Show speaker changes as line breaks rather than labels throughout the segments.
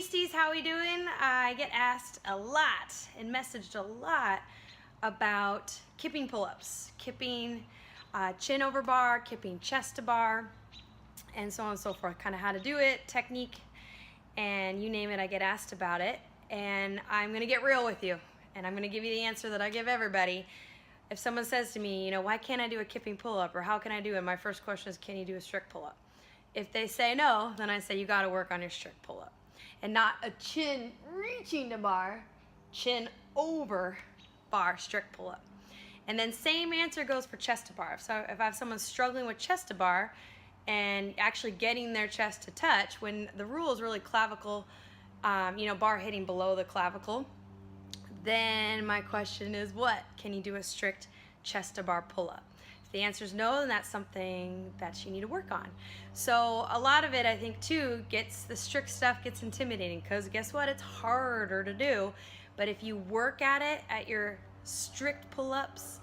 Beasties, how we doing? I get asked a lot and messaged a lot about kipping pull-ups, kipping chin over bar, kipping chest to bar, and so on and so forth, kind of how to do it, technique, and you name it, I get asked about it. And I'm gonna get real with you, and I'm gonna give you the answer that I give everybody. If someone says to me, you know, why can't I do a kipping pull-up, or how can I do it? My first question is, can you do a strict pull-up? If they say no, then I say you gotta work on your strict pull-up. And not a chin reaching to bar, chin over bar strict pull-up. And then same answer goes for chest to bar. So if I have someone struggling with chest to bar and actually getting their chest to touch, when the rule is really clavicle, bar hitting below the clavicle, then my question is, what? Can you do a strict chest to bar pull-up? If the answer is no, then that's something that you need to work on. So a lot of it, I think too, the strict stuff gets intimidating, because guess what? It's harder to do. But if you work at it, at your strict pull-ups,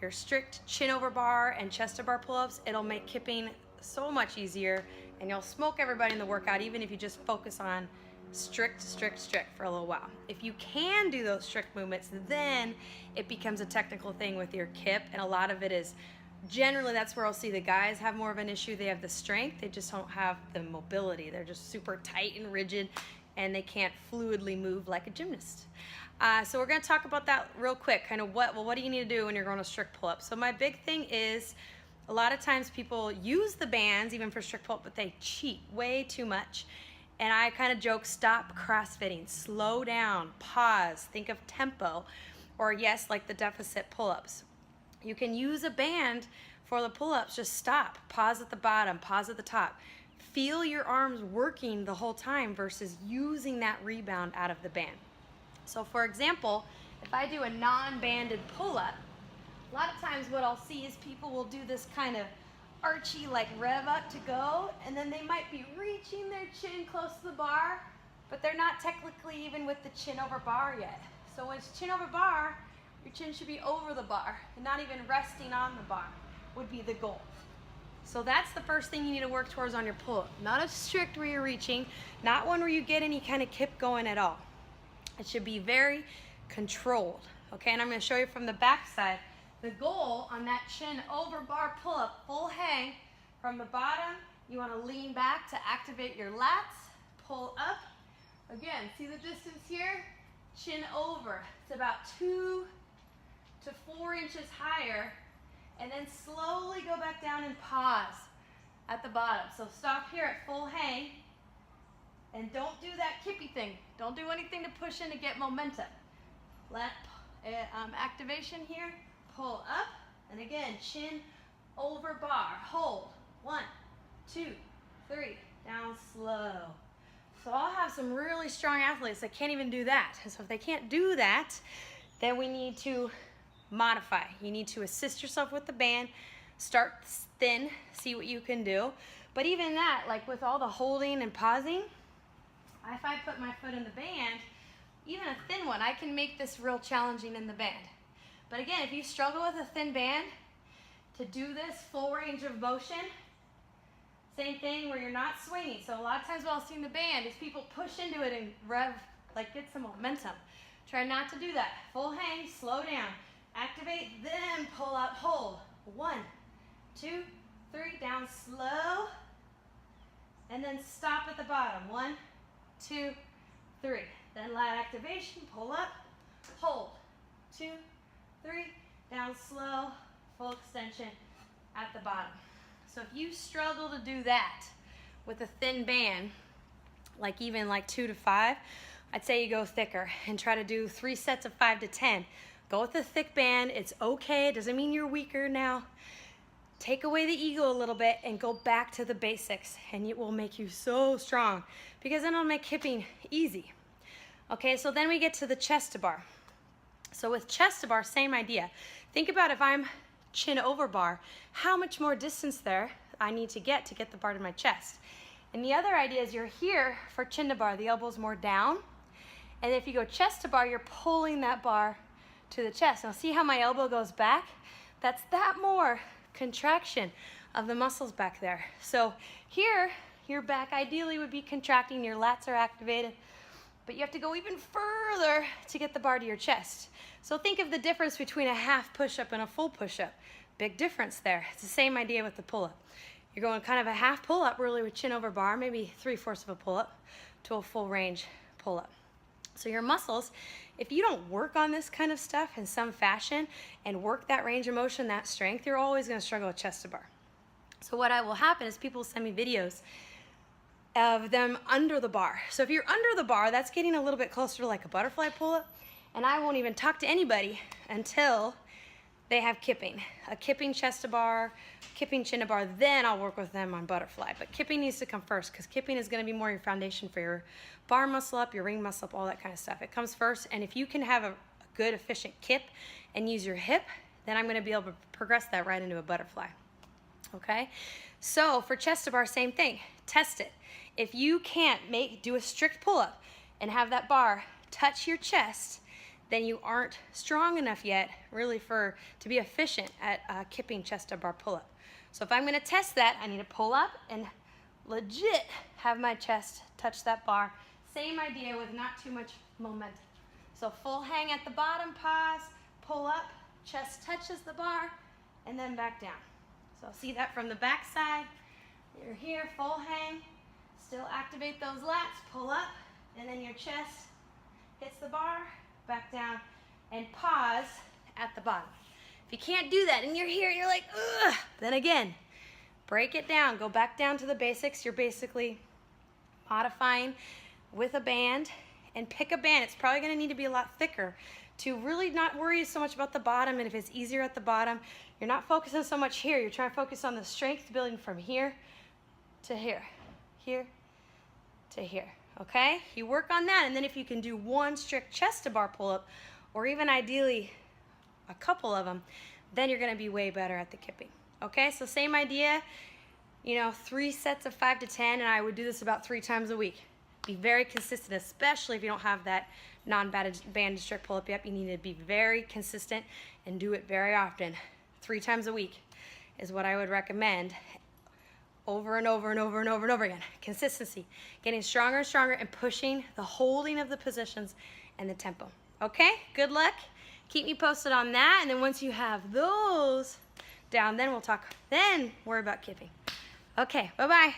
your strict chin over bar and chest to bar pull-ups, it'll make kipping so much easier, and you'll smoke everybody in the workout, even if you just focus on strict for a little while. If you can do those strict movements, then it becomes a technical thing with your kip, and a lot of it is generally, that's where I'll see the guys have more of an issue. They have the strength, they just don't have the mobility. They're just super tight and rigid, and they can't fluidly move like a gymnast. So we're gonna talk about that real quick, kind of what do you need to do when you're going to strict pull-up? So my big thing is, a lot of times people use the bands even for strict pull-up, but they cheat way too much. And I kind of joke, stop crossfitting, slow down, pause, think of tempo, or yes, like the deficit pull-ups. You can use a band for the pull-ups, just stop, pause at the bottom, pause at the top. Feel your arms working the whole time versus using that rebound out of the band. So for example, if I do a non-banded pull-up, a lot of times what I'll see is people will do this kind of archy, like rev up to go, and then they might be reaching their chin close to the bar, but they're not technically even with the chin over bar yet. So when it's chin over bar, your chin should be over the bar and not even resting on the bar would be the goal. So that's the first thing you need to work towards on your pull-up. Not a strict where you're reaching, not one where you get any kind of kip going at all. It should be very controlled, okay? And I'm gonna show you from the back side. The goal on that chin over bar pull-up, full hang, from the bottom, you wanna lean back to activate your lats, pull up. Again, see the distance here? Chin over, it's about 2 to 4 inches higher, and then slowly go back down and pause at the bottom. So stop here at full hang, and don't do that kippy thing. Don't do anything to push in to get momentum. Let activation here, pull up, and again, chin over bar, hold, 1, 2, 3, down slow. So I'll have some really strong athletes that can't even do that. And so if they can't do that, then we need to modify. You need to assist yourself with the band, start thin, see what you can do. But even that, like with all the holding and pausing, if I put my foot in the band, even a thin one, I can make this real challenging in the band. But again, if you struggle with a thin band, to do this full range of motion, same thing where you're not swinging. So a lot of times what I'll see in the band is people push into it and rev, like get some momentum. Try not to do that. Full hang, slow down. Activate, then pull up, hold. 1, 2, 3, down slow. And then stop at the bottom. 1, 2, 3. Then lat activation, pull up, hold. 2, 3, down slow, full extension at the bottom. So if you struggle to do that with a thin band, like even like 2 to 5, I'd say you go thicker and try to do 3 sets of 5 to 10. Go with a thick band, it's okay, it doesn't mean you're weaker now. Take away the ego a little bit and go back to the basics, and it will make you so strong, because then it'll make kipping easy. Okay, so then we get to the chest to bar. So with chest to bar, same idea. Think about if I'm chin over bar, how much more distance there I need to get the bar to my chest. And the other idea is you're here for chin to bar, the elbow's more down. And if you go chest to bar, you're pulling that bar to the chest. Now see how my elbow goes back? That's that more contraction of the muscles back there. So here, your back ideally would be contracting, your lats are activated, but you have to go even further to get the bar to your chest. So think of the difference between a half push-up and a full push-up. Big difference there. It's the same idea with the pull-up. You're going kind of a half pull-up really with chin over bar, maybe 3/4 of a pull-up to a full range pull-up. So your muscles, if you don't work on this kind of stuff in some fashion and work that range of motion, that strength, you're always going to struggle with chest to bar. So what will happen is people send me videos of them under the bar. So if you're under the bar, that's getting a little bit closer to like a butterfly pull-up, and I won't even talk to anybody until they have kipping. A kipping chest to bar, kipping chin to bar, then I'll work with them on butterfly. But kipping needs to come first because kipping is going to be more your foundation for your bar muscle up, your ring muscle up, all that kind of stuff. It comes first, and if you can have a good efficient kip and use your hip, then I'm going to be able to progress that right into a butterfly. Okay? So for chest to bar, same thing. Test it. If you can't do a strict pull-up and have that bar touch your chest, then you aren't strong enough yet really to be efficient at kipping chest to bar pull-up. So if I'm going to test that, I need to pull up and legit have my chest touch that bar. Same idea with not too much momentum. So full hang at the bottom, pause, pull up, chest touches the bar, and then back down. So see that from the back side. You're here, full hang, still activate those lats, pull up, and then your chest hits the bar, back down, and pause at the bottom. If you can't do that and you're here, you're like, ugh, then again, break it down, go back down to the basics. You're basically modifying with a band, and pick a band. It's probably gonna need to be a lot thicker to really not worry so much about the bottom, and if it's easier at the bottom, you're not focusing so much here. You're trying to focus on the strength building from here to here, here to here. Okay, you work on that, and then if you can do one strict chest to bar pull-up, or even ideally a couple of them, then you're going to be way better at the kipping. Okay, so same idea, 3 sets of 5 to 10, and I would do this about 3 times a week. Be very consistent, especially if you don't have that non-banded strict pull-up yet. You need to be very consistent and do it very often. 3 times a week is what I would recommend. Over and over and over and over and over again. Consistency. Getting stronger and stronger and pushing the holding of the positions and the tempo. Okay? Good luck. Keep me posted on that. And then once you have those down, then we'll talk. Then worry about kipping. Okay. Bye-bye.